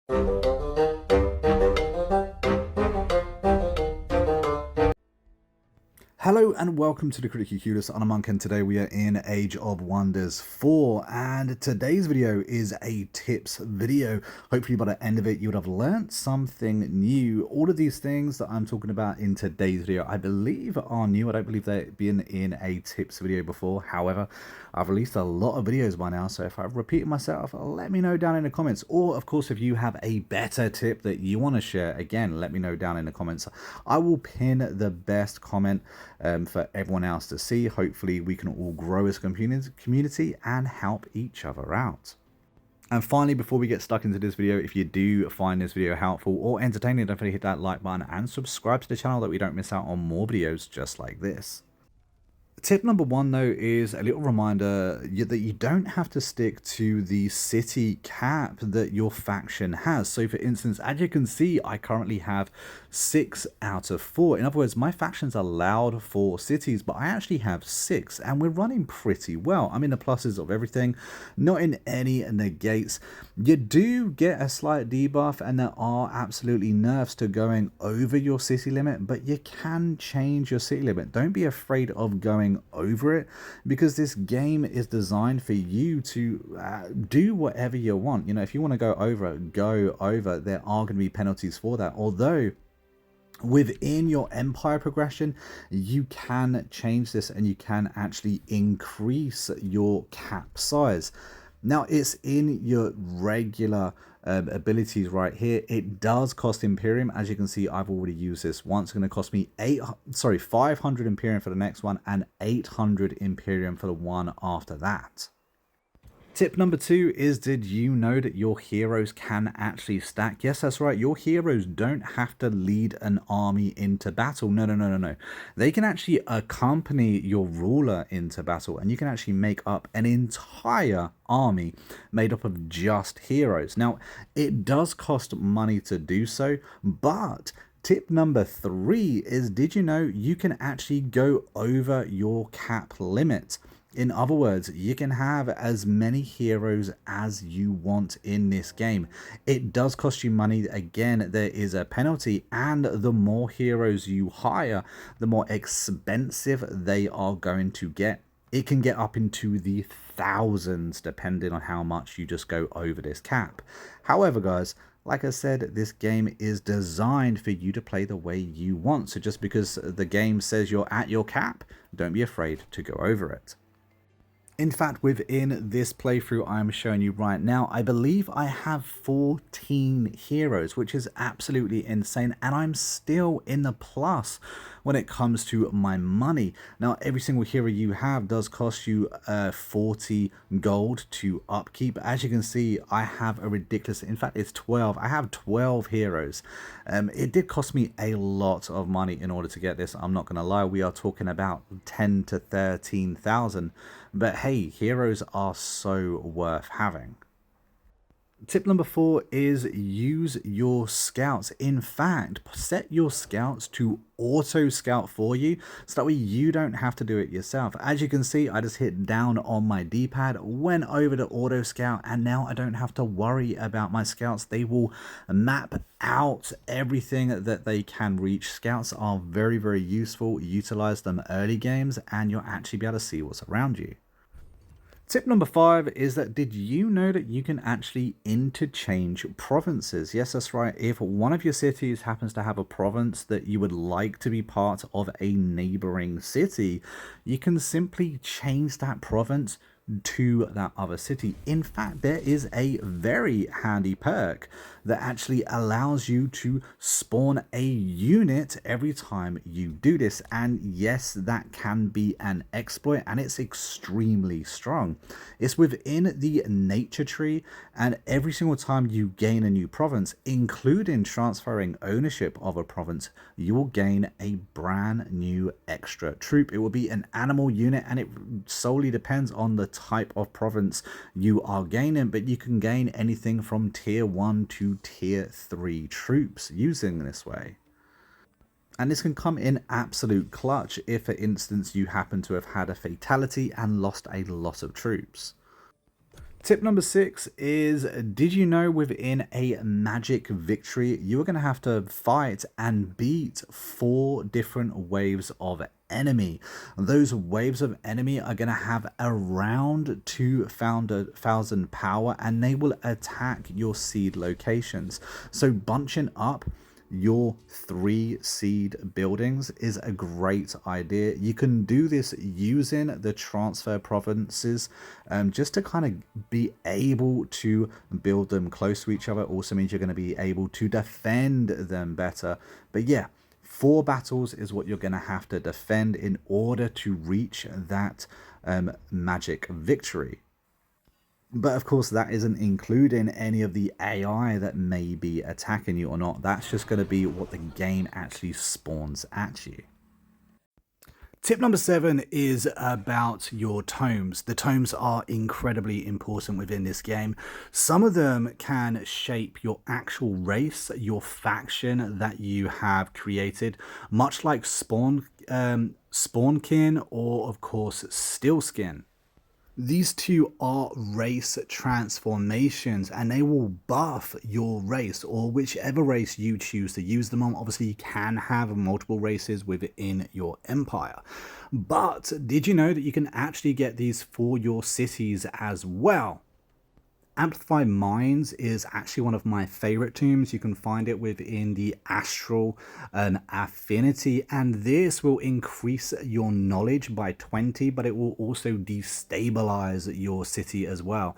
Hello and welcome to the Critically Curious. I'm Monk, and today we are in Age of Wonders 4, and today's video is a tips video. Hopefully by the end of it you would have learnt something new. All of these things that I'm talking about in today's video I believe are new. I don't believe they've been in a tips video before. However, I've released a lot of videos by now, so if I've repeated myself, let me know down in the comments. Or of course, if you have a better tip that you want to share, again, let me know down in the comments. I will pin the best comment for everyone else to see. Hopefully we can all grow as a community and help each other out. And finally, before we get stuck into this video, if you do find this video helpful or entertaining, don't forget to hit that like button and subscribe to the channel that we don't miss out on more videos just like this. Tip number one, though, is a little reminder that you don't have to stick to the city cap that your faction has. So, for instance, as you can see, I currently have 6 out of 4. In other words, my faction's allowed 4 cities, but I actually have 6, and we're running pretty well. I'm in the pluses of everything, not in any negates. You do get a slight debuff, and there are absolutely nerfs to going over your city limit, but you can change your city limit. Don't be afraid of going over it, because this game is designed for you to do whatever you want. You know, if you want to go over. There are going to be penalties for that, although within your empire progression you can change this and you can actually increase your cap size. Now, it's in your regular abilities right here. It does cost Imperium. As you can see, I've already used this once. It's going to cost me 500 Imperium for the next one and 800 Imperium for the one after that. Tip number 2 is, did you know that your heroes can actually stack? Yes, that's right. Your heroes don't have to lead an army into battle. No. They can actually accompany your ruler into battle, and you can actually make up an entire army made up of just heroes. Now, it does cost money to do so, but tip number 3 is, did you know you can actually go over your cap limit? In other words, you can have as many heroes as you want in this game. It does cost you money. Again, there is a penalty, and the more heroes you hire, the more expensive they are going to get. It can get up into the thousands depending on how much you just go over this cap. However, guys, like I said, this game is designed for you to play the way you want. So just because the game says you're at your cap, don't be afraid to go over it. In fact, within this playthrough I'm showing you right now, I believe I have 14 heroes, which is absolutely insane, and I'm still in the plus when it comes to my money. Now, every single hero you have does cost you 40 gold to upkeep. As you can see, I have a ridiculous, in fact, it's 12. I have 12 heroes. It did cost me a lot of money in order to get this. I'm not going to lie, we are talking about 10 to 13,000. But hey, heroes are so worth having. Tip number 4 is use your scouts. In fact, set your scouts to auto scout for you, so that way you don't have to do it yourself. As you can see, I just hit down on my D-pad, went over to auto scout, and now I don't have to worry about my scouts. They will map out everything that they can reach. Scouts are very, very useful. Utilize them early games and you'll actually be able to see what's around you. Tip number 5 is that, did you know that you can actually interchange provinces? Yes, that's right. If one of your cities happens to have a province that you would like to be part of a neighboring city, you can simply change that province to that other city. In fact, there is a very handy perk that actually allows you to spawn a unit every time you do this, and yes, that can be an exploit, and it's extremely strong. It's within the nature tree, and every single time you gain a new province, including transferring ownership of a province, you will gain a brand new extra troop. It will be an animal unit, and it solely depends on the type of province you are gaining, but you can gain anything from tier 1 to tier 3 troops using this way. And this can come in absolute clutch if, for instance, you happen to have had a fatality and lost a lot of troops. Tip number 6 is, did you know within a magic victory, you are going to have to fight and beat 4 different waves of enemy. Those waves of enemy are going to have around 2,000 power, and they will attack your seed locations. So bunching up your 3 seed buildings is a great idea. You can do this using the transfer provinces, just to kind of be able to build them close to each other. Also means you're going to be able to defend them better. But yeah, 4 battles is what you're going to have to defend in order to reach that magic victory. But of course, that isn't including any of the AI that may be attacking you or not. That's just going to be what the game actually spawns at you. Tip number 7 is about your tomes. The tomes are incredibly important within this game. Some of them can shape your actual race, your faction that you have created, much like Spawnkin or, of course, Steelskin. These two are race transformations, and they will buff your race or whichever race you choose to use them on. Obviously, you can have multiple races within your empire. But did you know that you can actually get these for your cities as well? Amplify Minds is actually one of my favorite tombs. You can find it within the Astral Affinity, and this will increase your knowledge by 20, but it will also destabilize your city as well.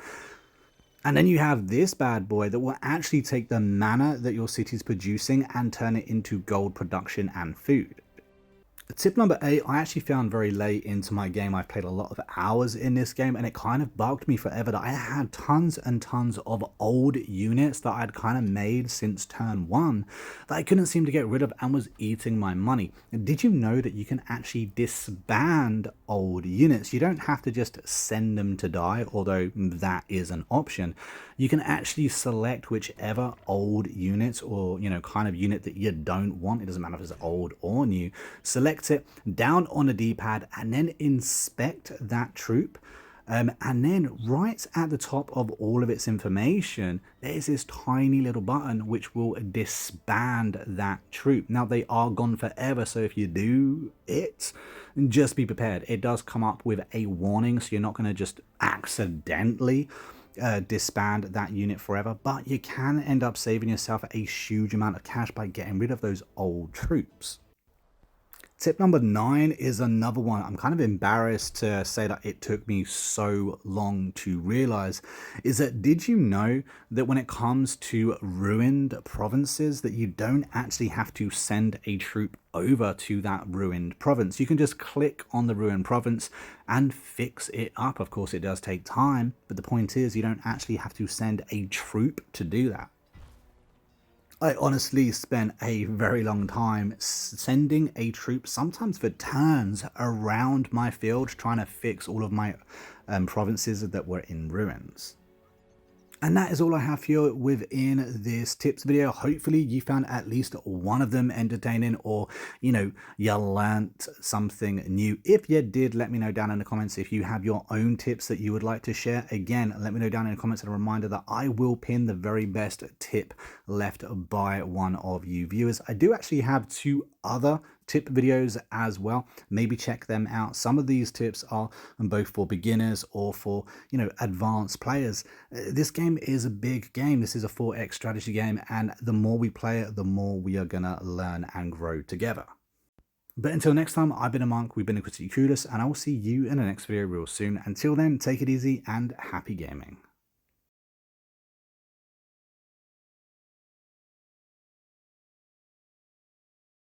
And then you have this bad boy that will actually take the mana that your city is producing and turn it into gold production and food. Tip number 8, I actually found very late into my game. I've played a lot of hours in this game, and it kind of bugged me forever that I had tons and tons of old units that I'd kind of made since turn 1 that I couldn't seem to get rid of and was eating my money. Did you know that you can actually disband old units? You don't have to just send them to die, although that is an option. You can actually select whichever old unit or, kind of unit that you don't want. It doesn't matter if it's old or new. Select it down on the D-pad and then inspect that troop. And then right at the top of all of its information, there's this tiny little button which will disband that troop. Now, they are gone forever, so if you do it, just be prepared. It does come up with a warning, so you're not going to just accidentally disband that unit forever, but you can end up saving yourself a huge amount of cash by getting rid of those old troops. Tip number 9 is another one. I'm kind of embarrassed to say that it took me so long to realize, is that did you know that when it comes to ruined provinces that you don't actually have to send a troop over to that ruined province? You can just click on the ruined province and fix it up. Of course, it does take time, but the point is you don't actually have to send a troop to do that. I honestly spent a very long time sending a troop, sometimes for turns, around my field, trying to fix all of my provinces that were in ruins. And that is all I have for you within this tips video. Hopefully you found at least one of them entertaining, or, you learnt something new. If you did, let me know down in the comments if you have your own tips that you would like to share. Again, let me know down in the comments, and a reminder that I will pin the very best tip left by one of you viewers. I do actually have 2 other tip videos as well. Maybe check them out. Some of these tips are both for beginners or for, advanced players. This game is a big game. This is a 4x strategy game, and the more we play it, the more we are gonna learn and grow together. But until next time, I've been a monk, we've been a Critically Clueless, and I will see you in the next video real soon. Until then, take it easy and happy gaming.